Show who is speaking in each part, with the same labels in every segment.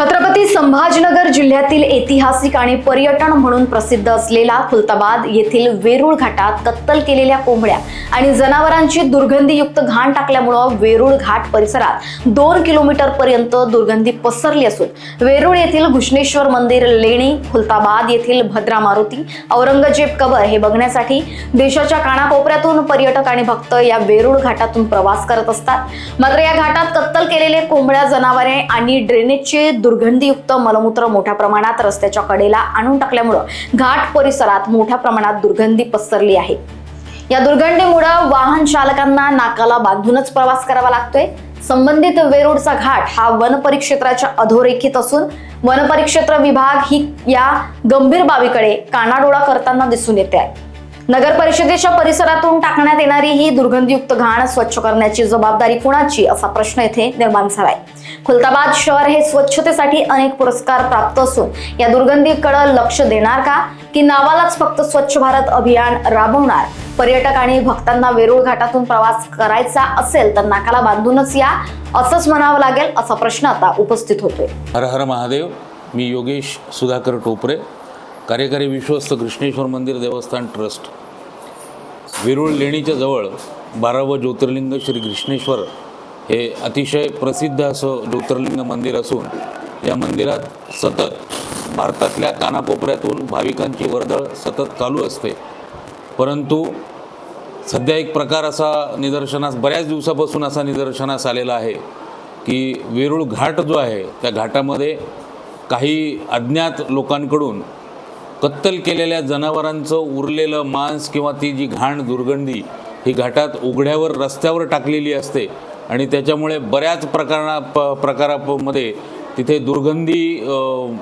Speaker 1: छत्रपती संभाजीनगर जिल्ह्यातील ऐतिहासिक आणि पर्यटन म्हणून प्रसिद्ध असलेला खुलताबाद येथील वेरूळ घाटात कत्तल केलेल्या कोंबड्या आणि जनावरांची दुर्गंधीयुक्त घाण टाकल्यामुळे वेरूळ घाट परिसरात 2 किलोमीटर पर्यंत दुर्गंधी पसरली असून वेरूळ येथील घुश्नेश्वर मंदिर, लेणी, खुलताबाद येथील भद्रा मारुती, औरंगजेब कबर हे बघण्यासाठी देशाच्या कानाकोपऱ्यातून पर्यटक आणि भक्त या वेरूळ घाटातून प्रवास करत असतात। मात्र या घाटात कत्तल केलेले कोंबड्या, जनावरे आणि ड्रेनेजचे दुर्गंधीयुक्त मलमूत्र मोठ्या प्रमाणात रस्त्याच्या कडेला आणून टाकल्यामुळे घाट परिसरात मोठ्या प्रमाणात दुर्गंधी पसरली आहे। या दुर्गंधीमुळे वाहन चालकांना नाकाला बांधूनच प्रवास करावा लागतोय। संबंधित वेरूळचा घाट हा वन परिक्षेत्राच्या अधोरेखित असून वन परिक्षेत्र विभाग ही या गंभीर बाबीकडे कानाडोळा करताना दिसून येते आहे। नगर परिषदेच्या परिसरातून टाकण्यात येणारी ही दुर्गंधीयुक्त घाण स्वच्छ करण्याची जबाबदारी कुणाची असा प्रश्न येथे निर्माण झालाय। खुलताबाद शहर हे स्वच्छतेसाठी अनेक पुरस्कार प्राप्त असून या दुर्गंधीकडे लक्ष देणार का, की नावालाच फक्त स्वच्छ भारत अभियान राबवणार? पर्यटक आणि भक्तांना वेरूळ घाटातून प्रवास करायचा असेल तर नाकाला बांधूनच या असंच म्हणावं लागेल असा प्रश्न आता उपस्थित होतोय।
Speaker 2: हर हर महादेव। मी योगेश सुधाकर टोपरे, कार्यकारी विश्वस्त घृष्णेश्वर मंदिर देवस्थान ट्रस्ट। वेरूळ लेणीच्या जवळ 12वं ज्योतिर्लिंग श्री घृष्णेश्वर हे अतिशय प्रसिद्ध असं ज्योतिर्लिंग मंदिर असून या मंदिरात सतत भारतातल्या कानाकोपऱ्यातून भाविकांची वर्दळ सतत चालू असते। परंतु सध्या एक प्रकार असा निदर्शनास बऱ्याच दिवसापासून असा निदर्शनास आलेला आहे की वेरूळ घाट जो आहे त्या घाटामध्ये काही अज्ञात लोकांकडून कत्तल केलेल्या जनावरांचं उरलेलं मांस किंवा ती जी घाण दुर्गंधी ही घाटात उघड्यावर रस्त्यावर टाकलेली असते आणि त्याच्यामुळे बऱ्याच प्रकारामध्ये तिथे दुर्गंधी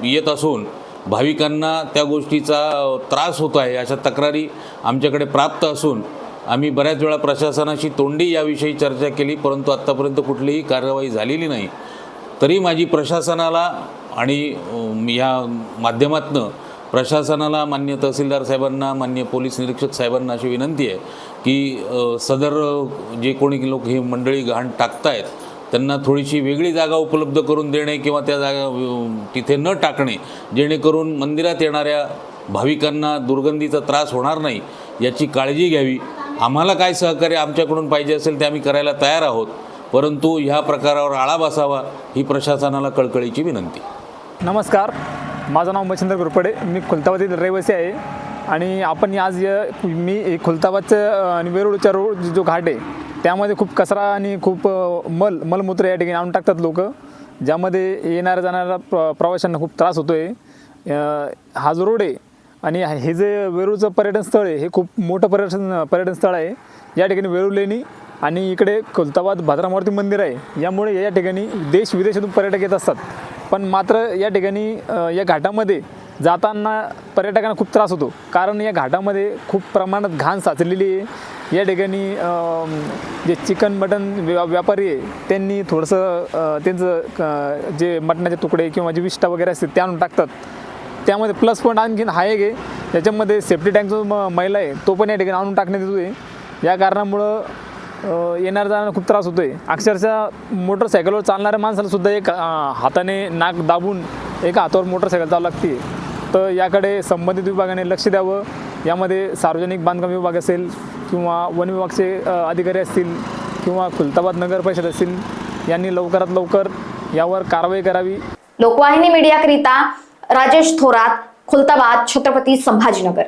Speaker 2: येत असून भाविकांना त्या गोष्टीचा त्रास होत आहे अशा तक्रारी आमच्याकडे प्राप्त असून आम्ही बऱ्याच वेळा प्रशासनाशी तोंडी याविषयी चर्चा केली, परंतु आत्तापर्यंत कुठलीही कार्यवाही झालेली नाही। तरी माझी प्रशासनाला आणि या माध्यमातून प्रशासनाला, माननीय तहसीलदार साहेबांना, माननीय पोलीस निरीक्षक साहेबांना अशी विनंती आहे की सदर जे कोणी लोक ही मंडळी घाण टाकतायत त्यांना थोडीशी वेगळी जागा उपलब्ध करून देणे किंवा त्या जागा तिथे न टाकणे, जेणेकरून मंदिरात येणाऱ्या भाविकांना दुर्गंधीचा त्रास होणार नाही याची काळजी घ्यावी। आम्हाला काय सहकार्य आमच्याकडून पाहिजे असेल ते आम्ही करायला तयार आहोत, परंतु ह्या प्रकारावर आळा बसावा ही प्रशासनाला कळकळीची विनंती।
Speaker 3: नमस्कार, माझं नाव मच्छिंद्र घोरपडे, मी खुलताबादील रहिवासी आहे आणि आपण आज मी खुलताबादचं आणि वेरूळच्या रोड जो घाट आहे त्यामध्ये खूप कचरा आणि खूप मलमूत्र या ठिकाणी आणून टाकतात लोक, ज्यामध्ये येणाऱ्या जाणाऱ्या प्रवाशांना खूप त्रास होतो आहे। हा जो रोड आहे आणि हे जे वेरूळचं पर्यटन स्थळ आहे हे खूप मोठं पर्यटन स्थळ आहे। या ठिकाणी वेरूळ लेणी आणि इकडे खुलताबाद भद्रा मारुती मंदिर आहे, यामुळे या ठिकाणी देश विदेशातून पर्यटक येत असतात। पण मात्र या ठिकाणी या घाटामध्ये जाताना पर्यटकांना खूप त्रास होतो, कारण या घाटामध्ये खूप प्रमाणात घाण साचलेली आहे। या ठिकाणी जे चिकन मटन व्यापारी आहे त्यांनी थोडंसं त्यांचं जे मटणाचे तुकडे किंवा जे विष्टा वगैरे असते ते आणून टाकतात। त्यामध्ये प्लस पॉईंट आणखीन हा एक आहे, त्याच्यामध्ये सेफ्टी टँक जो मैला आहे तो पण या ठिकाणी आणून टाकण्यात येतो आहे। या कारणामुळं येणार जाणार खूप त्रास होतो आहे। अक्षरशः मोटरसायकलवर चालणाऱ्या माणसाला सुद्धा एक हाताने नाक दाबून एका हातावर मोटरसायकल चालू लागते। तर याकडे संबंधित विभागाने लक्ष द्यावं। यामध्ये सार्वजनिक बांधकाम विभाग असेल किंवा वन विभागाचे अधिकारी असतील किंवा खुलताबाद नगर परिषद असतील, यांनी लवकरात लवकर यावर कारवाई करावी।
Speaker 1: लोकवाहिनी मीडियाकरिता राजेश थोरात, खुलताबाद, छत्रपती संभाजीनगर।